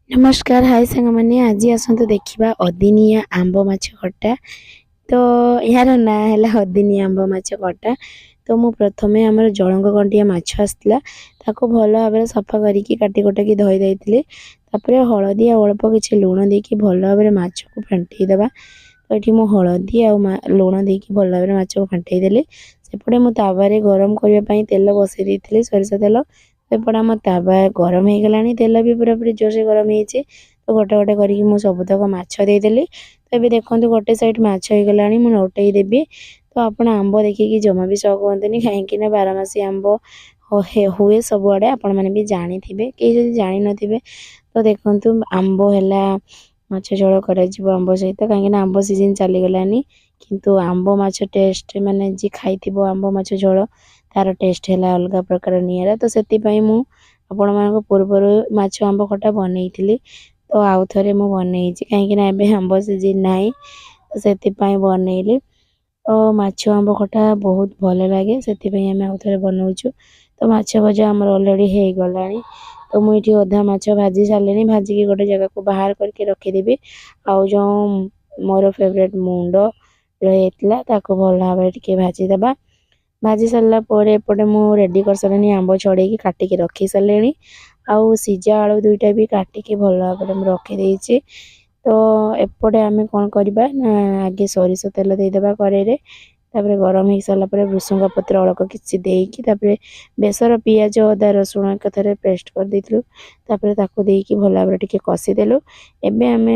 नमस्कार हाय सांग मैंने आज आसतु देखा अदिनिया आंब माछ खटा। तो यार ना है अदिनिया आंब माछ खटा। तो मु प्रथमे आमर जलंग कंटिया माछ आसला ताको भल भाव सफा करके काटी कुटाकी धोई देइतिले। तापर हलदी आ अल्प किछि लुण देकी भल भाव माछ को फेंटई देबा। तो ये मु हलदी आ लुण देकी भल भाव माछ को फेंटई देले। सेपटे मु तावारे गरम करबा पई तेल बसई देइतिले सरिष तेल। एपटे आम तावा गरम हो गलानी तेल भी पूरा पूरी जोर से गरम हो। तो गोटे गोटे करके मु सबुतक माछ देदेली। तो ये देखो गोटे साइड माछ हो गलानी मु नोटई देबी। तो आप आंब देखिए जमा भी शौक हमें कहीं बारमासी आंब हुए सबुआड़े आपण मैंने भी जानी थे कहीं जानी नथिबे। तो देखो आंब है माछ झोल कर आंब सहित कहीं आंब सीजन चलीगलानी किंतु आंब माछ टेस्ट माने जी खाई आंब माछ झोल तार टेस्ट है अलग प्रकार निरा। तो से आपण मान पूर्वर माछ आंब खटा बनई। तो आउ थे मुझे बनई कहीं आंब सीजन ना तो से बनईली। तो माछ आंब खटा बहुत भल लगे से आउ थे बनाऊँ। तो माछ भजा आमर अलरेडी हो गला। तो मुझे अधा माछ भाजी सारे भाजिकी गोटे जगह को बाहर करके रखीदेवी। आउ जो मोर फेवरेट मुंड रही भल भाव भाजीदेवा। भाजी सारा पर एपटे मु रेडी कर सारे आंब छड़े काटिकी रखी सारे। आउ सीजा आलू दुईटा भी काटिकी भल भाव रखी। तो एपटे आम कौन करवा ना आगे सरिष तेल देदेबा कड़े। तापर गरम हो सारा भृसुंगा पत्र अलग किसी देकी बेसर पियाज अदा रसुण एक पेस्ट कर देलु। भल भाव टे कषिदेलु। एबे आम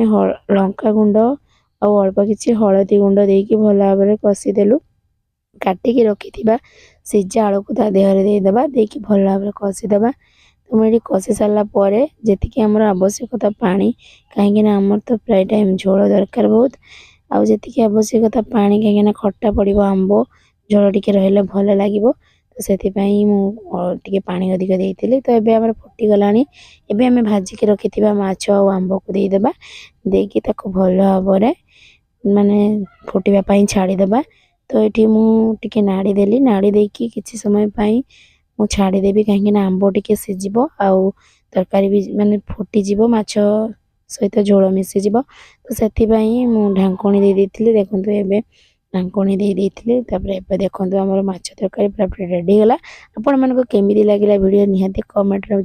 लंका गुंड आउ अल्प किसी हलदी गुंड देकी भल भाव कषिदेलु। काटिकी रखिथिबा सीजा आलू को ता देहरे देदेबा देकी भल भाव कषिदेबा। तो मुझे कषि सारा पर जी आमर आवश्यकता पानी कहीं आमर तो प्राय टाइम झोल दरकार बहुत आउ जी आवश्यकता पानी कहीं खट्टा पड़ो आंब झोल टे रही भल लगे। तो से पानी अधिक देती। तो ये आम फुटीगला। एबे आम भाजिकी रखि माछ आ आंब को देदेबा देकी भल भाव माने फुटापी छाड़ीदेबा। तो ये मुझे नाड़ी देली नाड़ी देकी किसी समय मु छाड़ीदेवी कहीं आंब टे सीझ आउ तरकारी भी माने फुटीज माछ सहित झोल मिसीज। तो से ढाकुणी दे देती देखो ये ढाकुणी दे देती। देखो आम माछ तरकारी पूरा रेडी गला। आपण मानक केमिति लागिला वीडियो निहाती कमेंट रे